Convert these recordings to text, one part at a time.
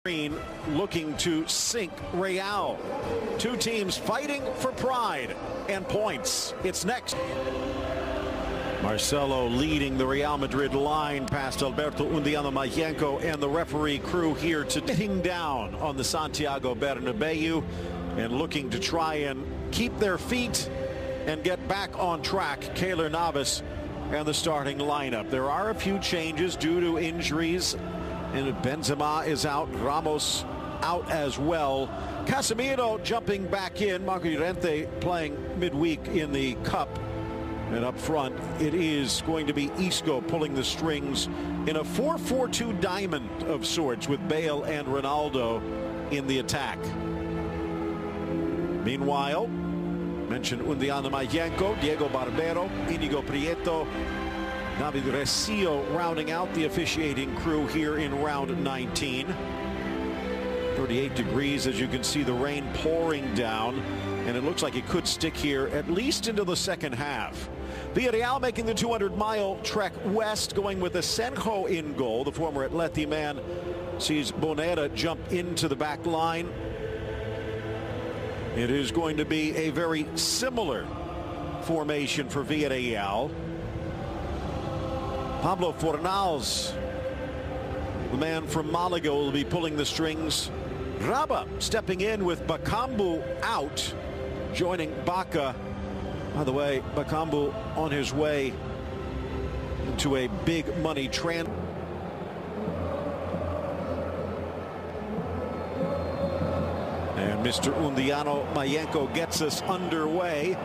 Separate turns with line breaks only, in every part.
Looking to sink Real. Two teams fighting for pride and points. It's next. Marcelo leading the Real Madrid line past Alberto Undiano Mayenko and the referee crew here to hitting down on the Santiago Bernabeu and looking to try and keep their feet and get back on track. Keylor Navas and the starting lineup. There are a few changes due to injuries. And Benzema is out, Ramos out as well. Casemiro jumping back in, Marco Llorente playing midweek in the Cup. And up front, it is going to be Isco pulling the strings in a 4-4-2 diamond of sorts with Bale and Ronaldo in the attack. Meanwhile, mentioned Undiano Mayenko, Diego Barbero, Inigo Prieto, David Recio rounding out the officiating crew here in round 19. 38 degrees, as you can see the rain pouring down, and it looks like it could stick here at least into the second half. Villareal making the 200-mile trek west, going with Asenjo in goal. The former Atleti man sees Bonera jump into the back line. It is going to be a very similar formation for Villareal. Pablo Fornals, the man from Malaga, will be pulling the strings. Raba stepping in with Bakambu out, joining Bacca. By the way, Bakambu on his way to a big money transfer. And Mr. Undiano Mayenko gets us underway.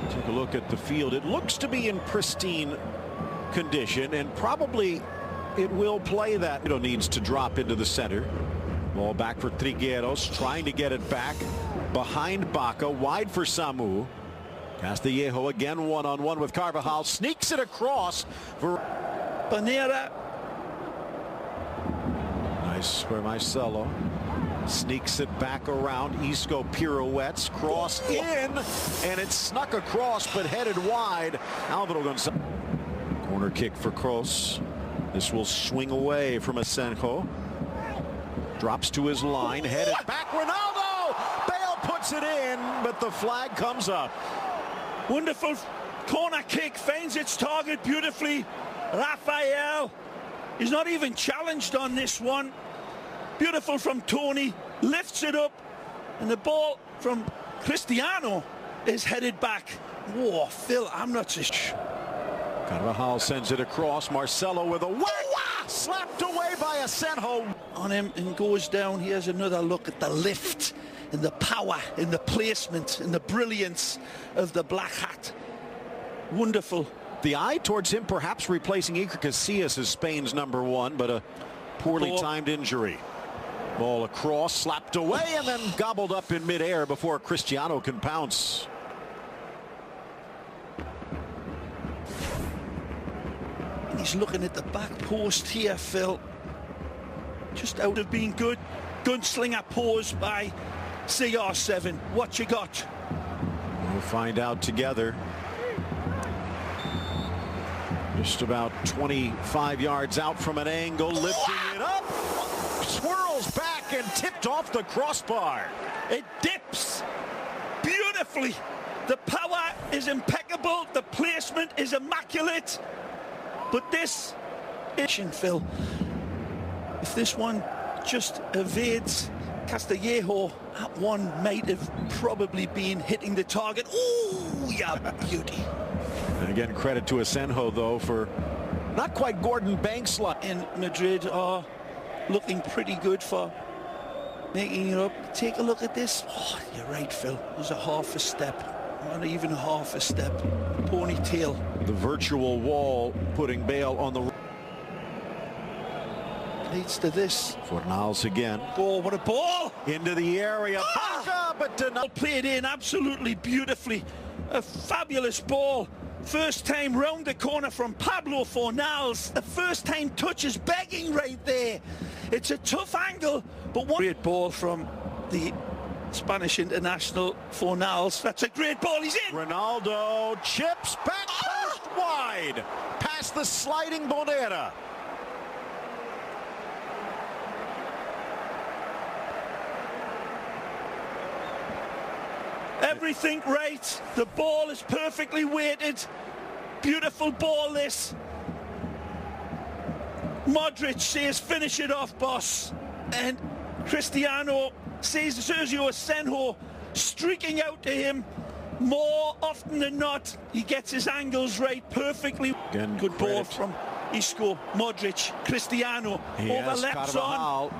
Take a look at the field. It looks to be in pristine condition, and probably it will play that. It needs to drop into the center. Ball back for Trigueros, trying to get it back behind Bacca, wide for Samu. Castillejo again one-on-one with Carvajal, sneaks it across for
Bonera.
Nice for Marcelo. Sneaks it back around. Isco pirouettes, cross in, and it's snuck across but headed wide. Alvaro Gonzalez. Corner kick for Kroos. This will swing away from Asenjo. Drops to his line, headed back. Ronaldo! Bale puts it in, but the flag comes up.
Wonderful corner kick, finds its target beautifully. Rafael is not even challenged on this one. Beautiful from Tony, lifts it up, and the ball from Cristiano is headed back. Whoa, Phil, I'm not so sure.
Carvajal sends it across. Marcelo with a whack, slapped away by Asenjo.
On him and goes down. Here's another look at the lift and the power and the placement and the brilliance of the black hat. Wonderful.
The eye towards him perhaps replacing Iker Casillas as Spain's #1, but a poorly timed injury. Ball across, slapped away, and then gobbled up in midair before Cristiano can pounce.
And he's looking at the back post here, Phil. Just out of being good. Gunslinger pose by CR7. What you got?
We'll find out together. Just about 25 yards out from an angle, lifting it up. Swirls back and tipped off the crossbar.
It dips beautifully. The power is impeccable. The placement is immaculate. But this is, Phil, if this one just evades Castillejo, that one might have probably been hitting the target. Ooh, yeah, beauty.
And again, credit to Asenjo, though, for not quite Gordon Banks.
In Madrid are looking pretty good for making it up. Take a look at this. Oh, you're right, Phil. There's a half a step. Not even half a step. Ponytail.
The virtual wall putting Bale on the...
Leads to this.
Fornals again.
Oh, what a ball!
Into the area. Bacca, but denied.
Played in absolutely beautifully. A fabulous ball. First time round the corner from Pablo Fornals. The first time touch is begging right there. It's a tough angle, but one great ball from the Spanish international Fornals. That's a great ball. He's in.
Ronaldo chips back post wide past the sliding Bonera.
everything right. The ball is perfectly weighted. Beautiful ball this. Modric says, finish it off, boss. And Cristiano sees Sergio Asenjo streaking out to him. More often than not, he gets his angles right perfectly.
Again,
good ball from Isco, Modric, Cristiano. Overlaps on.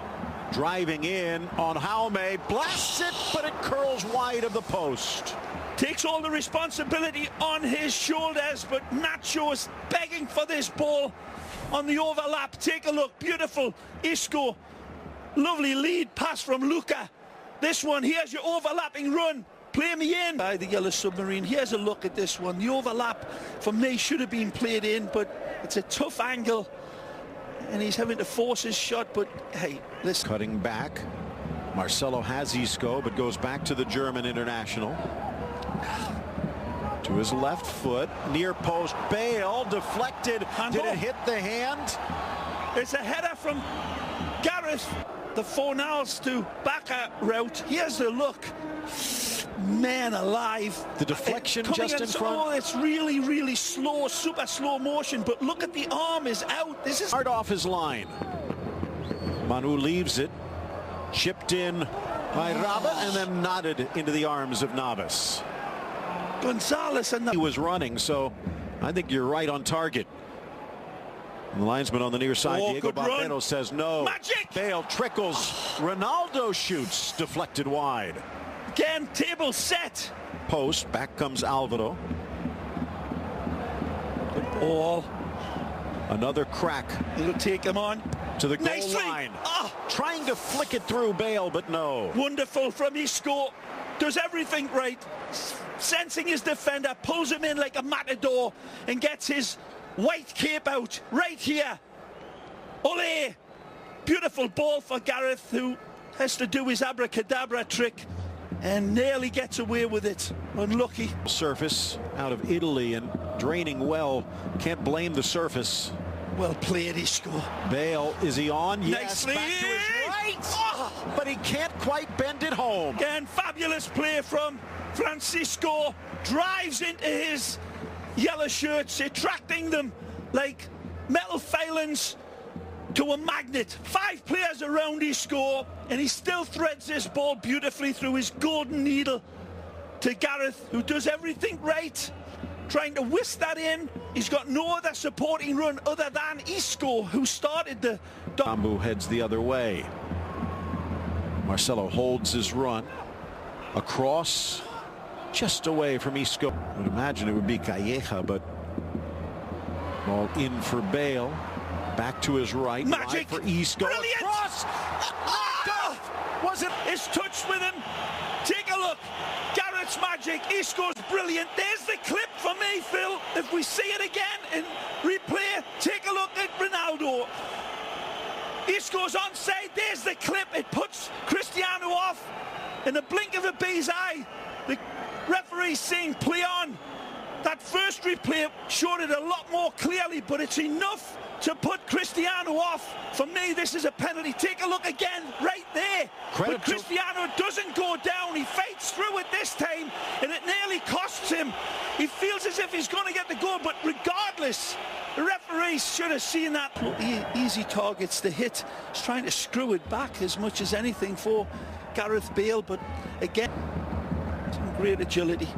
Driving in on Jaume, blasts it, but it curls wide of the post.
Takes all the responsibility on his shoulders, but Nacho is begging for this ball on the overlap. Take a look, beautiful. Isco, lovely lead pass from Luka. This one, here's your overlapping run. Play me in by the Yellow Submarine. Here's a look at this one. The overlap for me should have been played in, but it's a tough angle. And he's having to force his shot, but hey, listen.
Cutting back. Marcelo has Isco, but goes back to the German international. To his left foot, near post, Bale, deflected. Did it hit the hand?
It's a header from Gareth. The Fornals to Bacca route. Here's the look. Man alive.
The deflection just in front.
Oh, it's really, really slow, super slow motion, but look at the arm is out. This is
hard off his line. Manu leaves it. Chipped in by Raba and then nodded into the arms of Navas.
Gonzalez and
he was running, so I think you're right on target. And the linesman on the near side, Diego Barbero, says no.
Magic!
Bale trickles. Ronaldo shoots, deflected wide.
Again, table set.
Post, back comes Alvaro.
Good ball.
Another crack.
It'll take him on.
To the goal line. Trying to flick it through Bale, but no.
Wonderful from Isco. Does everything right. Sensing his defender, pulls him in like a matador and gets his white cape out right here. Ole! Beautiful ball for Gareth, who has to do his abracadabra trick and nearly gets away with it. Unlucky.
Surface out of Italy and draining well. Can't blame the surface.
Well played, Isco.
Bale, is he on? Yes,
nicely.
Back to his right. But he can't quite bend it home.
Again, fabulous play from Francisco. Drives into his yellow shirts, attracting them like metal filings to a magnet. 5 players around Isco, and he still threads this ball beautifully through his golden needle to Gareth, who does everything right, trying to whisk that in. He's got no other supporting run other than Isco, who started the...
Bambu heads the other way. Marcelo holds his run. Across, just away from Isco. I would imagine it would be Calleja, but ball in for Bale. Back to his right.
Magic
for Isco.
Brilliant.
Cross. Was it?
It's touched with him. Take a look. Gareth's magic. Isco's brilliant. There's the clip for me, Phil. If we see it again in replay, take a look at Ronaldo. Isco's onside. There's the clip. It puts Cristiano off in the blink of a bee's eye. The referee's saying play on. That first replay showed it a lot more clearly, but it's enough to put Cristiano off. For me, this is a penalty. Take a look again, right there. But Cristiano doesn't go down. He fights through it this time, and it nearly costs him. He feels as if he's going to get the goal, but regardless, the referee should have seen that. Easy targets to hit. He's trying to screw it back as much as anything for Gareth Bale, but again, some great agility.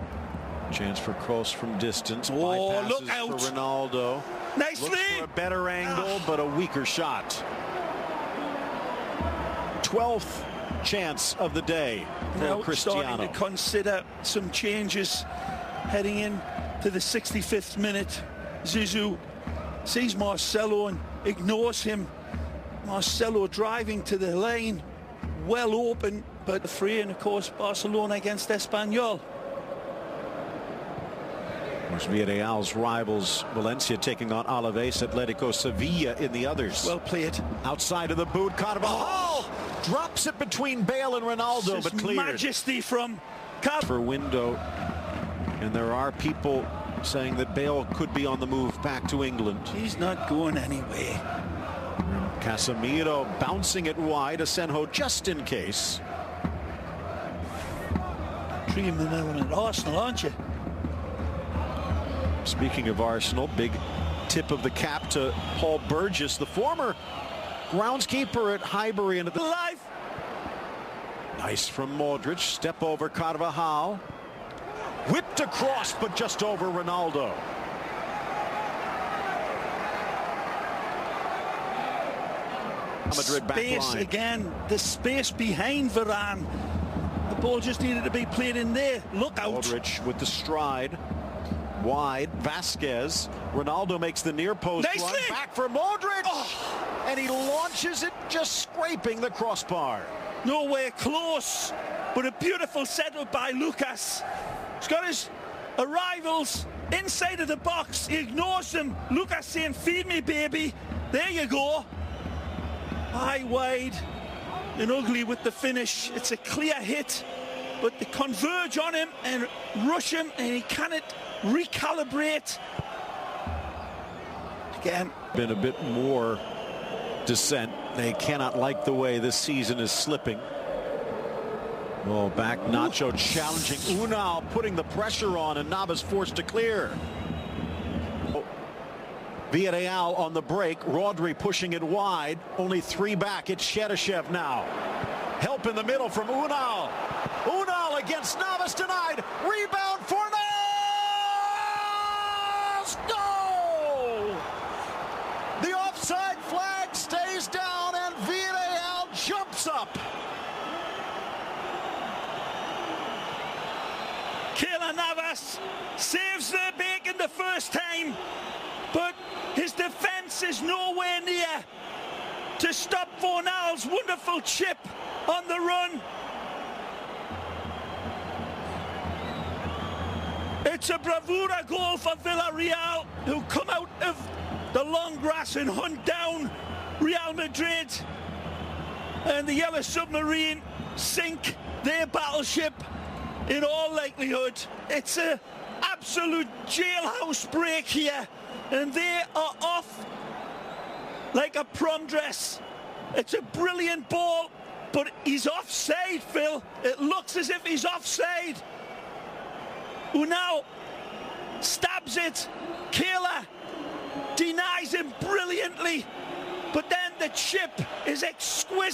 Chance for cross from distance.
Oh, look out.
For Ronaldo.
Nicely.
Looks for a better angle, but a weaker shot. 12th chance of the day for
now
Cristiano.
Starting to consider some changes heading in to the 65th minute. Zizou sees Marcelo and ignores him. Marcelo driving to the lane, well open, but free, and of course Barcelona against Espanyol.
Villareal's rivals, Valencia taking on Alaves, Atletico, Sevilla in the others.
Well played.
Outside of the boot, Carvajal drops it between Bale and Ronaldo, but cleared.
Majesty from
for window, and there are people saying that Bale could be on the move back to England.
He's not going anywhere.
Casemiro bouncing it wide, Asenjo just in case.
screaming now at Arsenal, aren't you?
Speaking of Arsenal, big tip of the cap to Paul Burgess, the former groundskeeper at Highbury. And
Alive.
Nice from Modric. Step over Carvajal. Whipped across, but just over Ronaldo. Madrid back
Space
line.
again. The space behind Varane. The ball just needed to be played in there. Look out.
Modric with the stride. Wide. Vasquez. Ronaldo makes the near post run. Back for Modric. Oh. And he launches it, just scraping the crossbar.
Nowhere close, but a beautiful setup by Lucas. He's got his arrivals inside of the box. He ignores them. Lucas saying, feed me, baby. There you go. High, wide, and ugly with the finish. It's a clear hit, but they converge on him and rush him, and he cannot recalibrate. Again.
Been a bit more descent. They cannot like the way this season is slipping. Oh, back Nacho challenging Unal, putting the pressure on, and Navas forced to clear. Villareal on the break. Rodri pushing it wide. Only 3 back. It's Cheryshev now. Help in the middle from Unal. Unal against Navas denied. Rebound for Navas. Goal! The offside flag stays down and Villareal jumps up.
Keylor Navas saves the bacon the first time, but his defence is nowhere near to stop Fornal's wonderful chip on the run. It's a bravura goal for Villareal, who come out of the long grass and hunt down Real Madrid. And the Yellow Submarine sink their battleship in all likelihood. It's an absolute jailhouse break here, and they are off like a prom dress. It's a brilliant ball, but he's offside, Phil. It looks as if he's offside. Who now stabs it. Keylor denies him brilliantly, but then the chip is exquisite.